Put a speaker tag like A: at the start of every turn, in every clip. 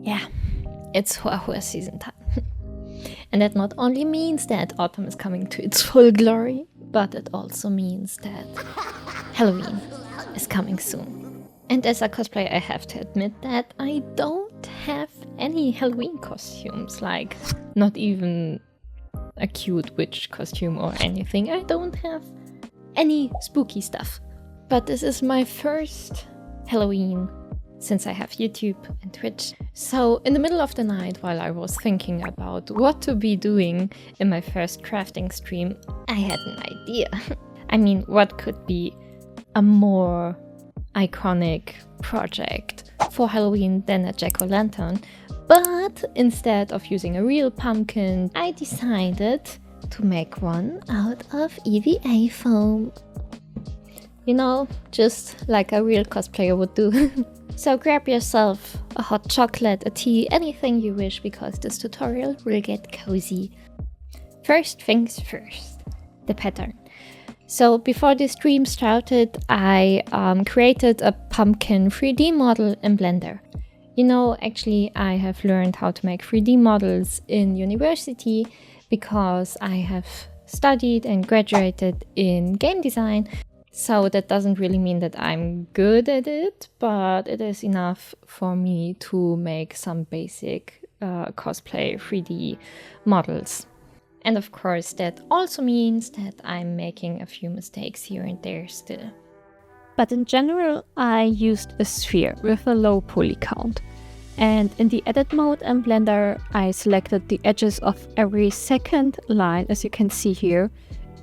A: Yeah, it's Hua season time. And that not only means that autumn is coming to its full glory, but it also means that Halloween is coming soon. And as a cosplayer, I have to admit that I don't have any Halloween costumes, like not even a cute witch costume or anything. I don't have any spooky stuff. But this is my first Halloween since I have YouTube and Twitch. So in the middle of the night, while I was thinking about what to be doing in my first crafting stream, I had an idea. I mean, what could be a more iconic project for Halloween than a jack-o'-lantern? But instead of using a real pumpkin, I decided to make one out of EVA foam. You know, just like a real cosplayer would do. So grab yourself a hot chocolate, a tea, anything you wish, because this tutorial will get cozy. First things first, the pattern. So before the stream started, I created a pumpkin 3D model in Blender. You know, actually I have learned how to make 3D models in university because I have studied and graduated in game design. So that doesn't really mean that I'm good at it, but it is enough for me to make some basic cosplay 3D models. And of course, that also means that I'm making a few mistakes here and there still.
B: But in general, I used a sphere with a low poly count. And in the edit mode in Blender, I selected the edges of every second line, as you can see here,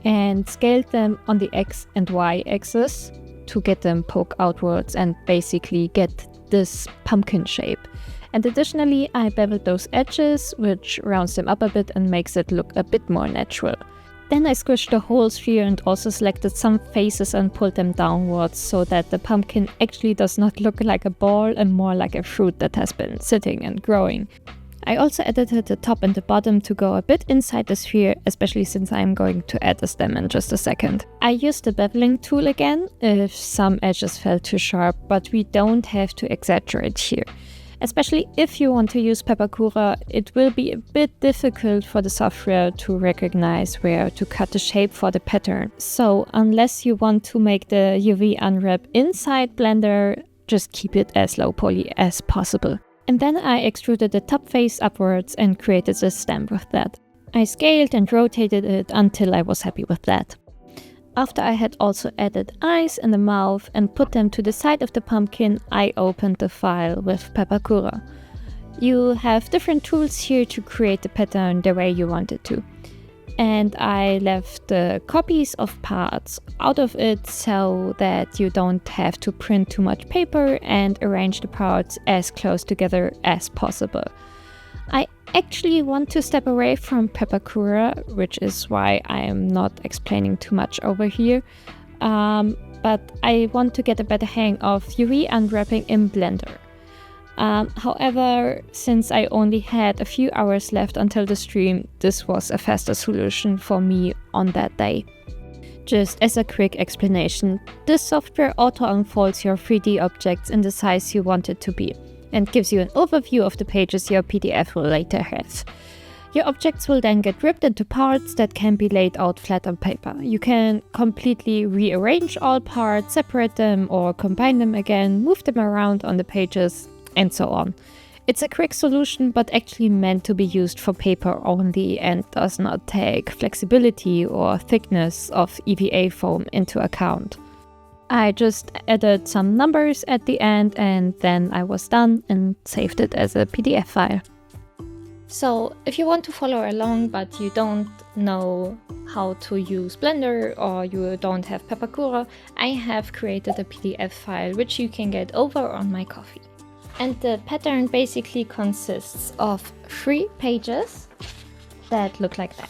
B: and scaled them on the X and Y axis to get them poke outwards and basically get this pumpkin shape. And additionally, I beveled those edges, which rounds them up a bit and makes it look a bit more natural. Then I squished the whole sphere and also selected some faces and pulled them downwards so that the pumpkin actually does not look like a ball and more like a fruit that has been sitting and growing. I also edited the top and the bottom to go a bit inside the sphere, especially since I'm going to add a stem in just a second. I used the beveling tool again if some edges felt too sharp, but we don't have to exaggerate here. Especially if you want to use Pepakura, it will be a bit difficult for the software to recognize where to cut the shape for the pattern. So unless you want to make the UV unwrap inside Blender, just keep it as low poly as possible. And then I extruded the top face upwards and created a stem with that. I scaled and rotated it until I was happy with that. After I had also added eyes and a mouth and put them to the side of the pumpkin, I opened the file with Pepakura. You have different tools here to create the pattern the way you want it to. And I left the copies of parts out of it so that you don't have to print too much paper and arrange the parts as close together as possible. I actually want to step away from Pepakura, which is why I am not explaining too much over here, but I want to get a better hang of UV unwrapping in Blender. However, since I only had a few hours left until the stream, this was a faster solution for me on that day. Just as a quick explanation, this software auto-unfolds your 3D objects in the size you want it to be, and gives you an overview of the pages your PDF will later have. Your objects will then get ripped into parts that can be laid out flat on paper. You can completely rearrange all parts, separate them or combine them again, move them around on the pages, and so on. It's a quick solution, but actually meant to be used for paper only and does not take flexibility or thickness of EVA foam into account. I just added some numbers at the end and then I was done and saved it as a PDF file.
A: So if you want to follow along but you don't know how to use Blender or you don't have Pepakura, I have created a PDF file which you can get over on my Ko-fi. And the pattern basically consists of 3 pages that look like that.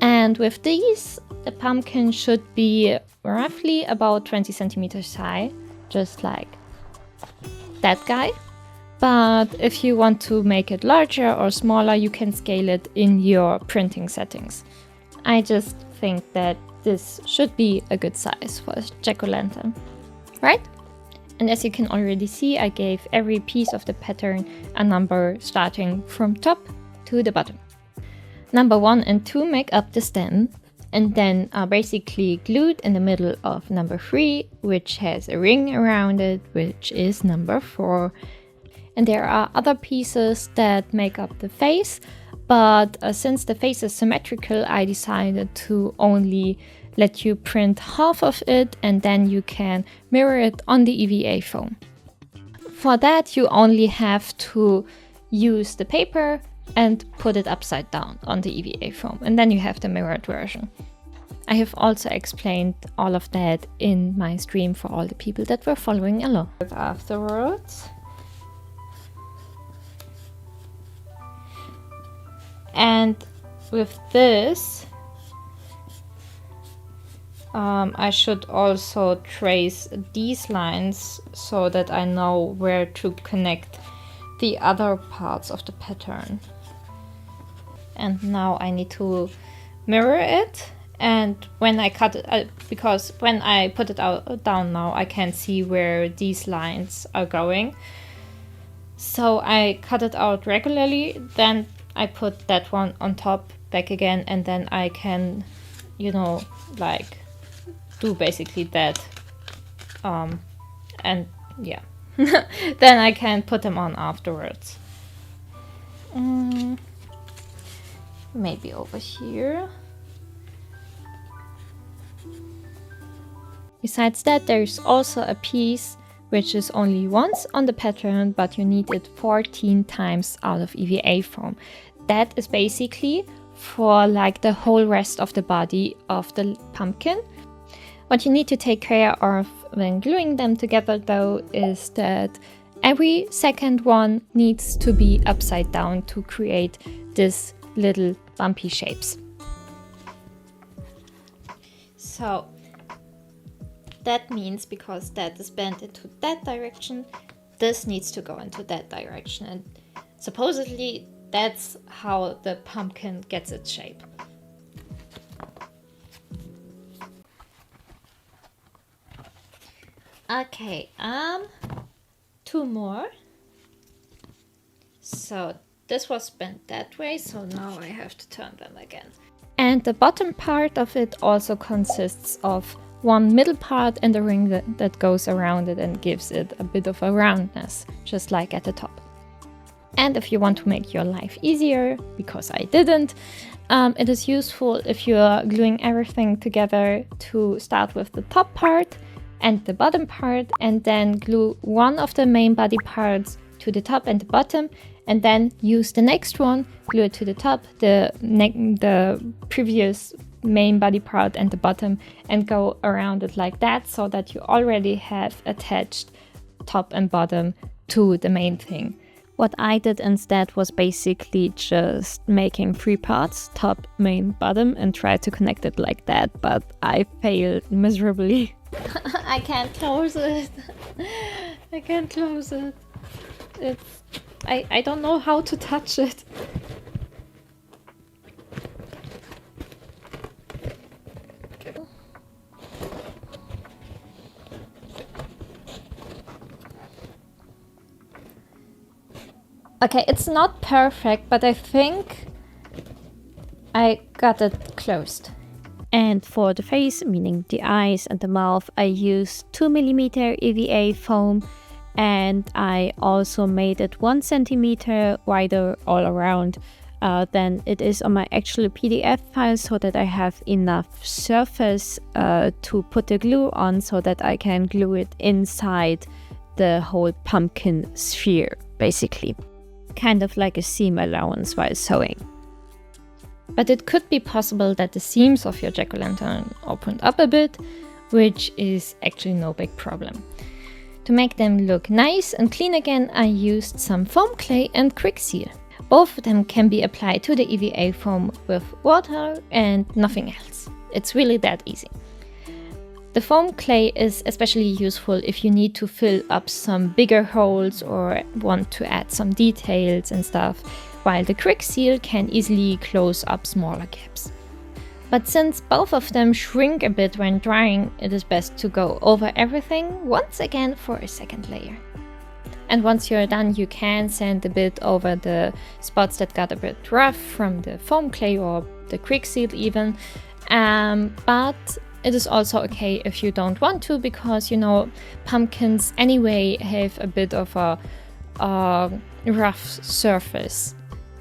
A: And with these, the pumpkin should be roughly about 20 centimeters high, just like that guy. But if you want to make it larger or smaller, you can scale it in your printing settings. I just think that this should be a good size for a jack-o'-lantern, right? And as you can already see, I gave every piece of the pattern a number starting from top to the bottom. Number 1 and 2 make up the stem and then are basically glued in the middle of number 3, which has a ring around it, which is number 4. And there are other pieces that make up the face, but since the face is symmetrical, I decided to only let you print half of it and then you can mirror it on the EVA foam. For that, you only have to use the paper and put it upside down on the EVA foam, and then you have the mirrored version. I have also explained all of that in my stream for all the people that were following along. Afterwards. And with this, I should also trace these lines so that I know where to connect the other parts of the pattern. And now I need to mirror it, and when I cut it, because when I put it down now, I can see where these lines are going. So I cut it out regularly, then I put that one on top back again, and then I can, you know, like do basically that. And yeah, then I can put them on afterwards. Maybe over here. Besides that, there's also a piece which is only once on the pattern, but you need it 14 times out of EVA foam. That is basically for like the whole rest of the body of the pumpkin. What you need to take care of when gluing them together though is that every second one needs to be upside down to create this little bumpy shapes. So that means because that is bent into that direction, this needs to go into that direction, and supposedly that's how the pumpkin gets its shape. Okay, 2 more. So this was bent that way, so now I have to turn them again. And the bottom part of it also consists of one middle part and a ring that goes around it and gives it a bit of a roundness, just like at the top. And if you want to make your life easier, because I didn't, it is useful if you are gluing everything together to start with the top part and the bottom part, and then glue one of the main body parts to the top and the bottom, and then use the next one, glue it to the top, the previous main body part and the bottom, and go around it like that, so that you already have attached top and bottom to the main thing.
B: What I did instead was basically just making 3 parts, top, main, bottom, and try to connect it like that, but I failed miserably.
A: I can't close it. I can't close it. I don't know how to touch it. Okay, it's not perfect, but I think I got it closed.
B: And for the face, meaning the eyes and the mouth, I used 2mm EVA foam, and I also made it 1 centimeter wider all around than it is on my actual PDF file, so that I have enough surface to put the glue on, so that I can glue it inside the whole pumpkin sphere, basically. Kind of like a seam allowance while sewing.
A: But it could be possible that the seams of your jack-o'-lantern opened up a bit, which is actually no big problem. To make them look nice and clean again, I used some foam clay and quick seal. Both of them can be applied to the EVA foam with water and nothing else. It's really that easy. The foam clay is especially useful if you need to fill up some bigger holes or want to add some details and stuff, while the quick seal can easily close up smaller gaps. But since both of them shrink a bit when drying, it is best to go over everything once again for a second layer. And once you're done, you can sand a bit over the spots that got a bit rough from the foam clay or the quick seal even. But it is also okay if you don't want to, because you know, pumpkins anyway have a bit of a rough surface.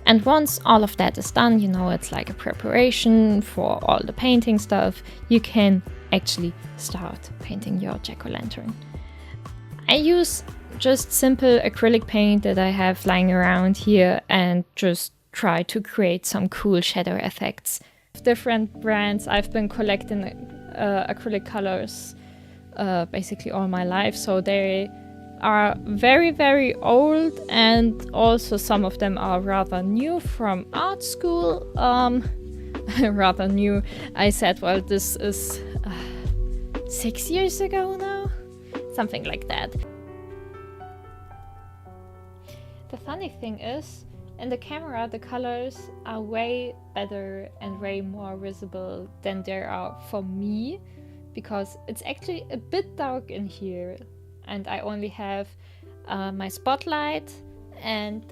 A: And once all of that is done, you know, it's like a preparation for all the painting stuff, you can actually start painting your jack-o'-lantern. I use just simple acrylic paint that I have lying around here and just try to create some cool shadow effects. Different brands, I've been collecting acrylic colors basically all my life, so they are very, very old, and also some of them are rather new from art school. Rather new. I said, well, this is 6 years ago now, something like that. The funny thing is, in the camera the colors are way better and way more visible than they are for me, because it's actually a bit dark in here. And I only have my spotlight and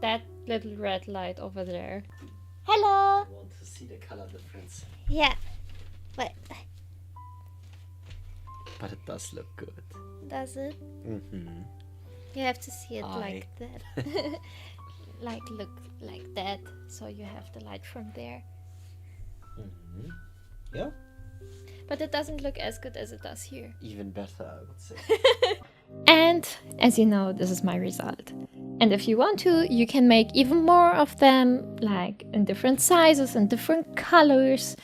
A: that little red light over there. Hello!
C: I want to see the color difference.
A: Yeah, but
C: But it does look good.
A: does it?
C: Mm-hmm.
A: You have to see it
C: Aye.
A: like that. Like look like that, so you have the light from there.
C: Mm-hmm. Yeah,
A: But it doesn't look as good as it does here.
C: even better, I would say.
A: And as you know, this is my result. And if you want to, you can make even more of them, like in different sizes and different colors.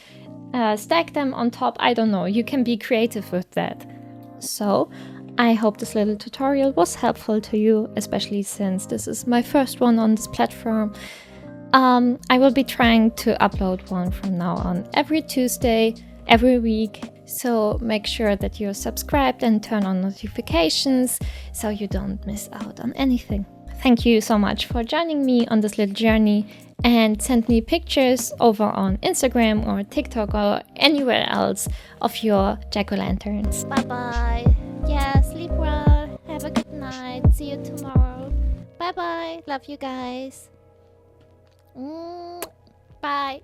A: Stack them on top, I don't know, you can be creative with that. So, I hope this little tutorial was helpful to you, especially since this is my first one on this platform. I will be trying to upload one from now on every Tuesday, every week. So make sure that you're subscribed and turn on notifications so you don't miss out on anything. Thank you so much for joining me on this little journey, and send me pictures over on Instagram or TikTok or anywhere else of your jack-o'-lanterns. Bye bye. Yeah, sleep well. Have a good night. See you tomorrow. Bye bye. Love you guys. Bye.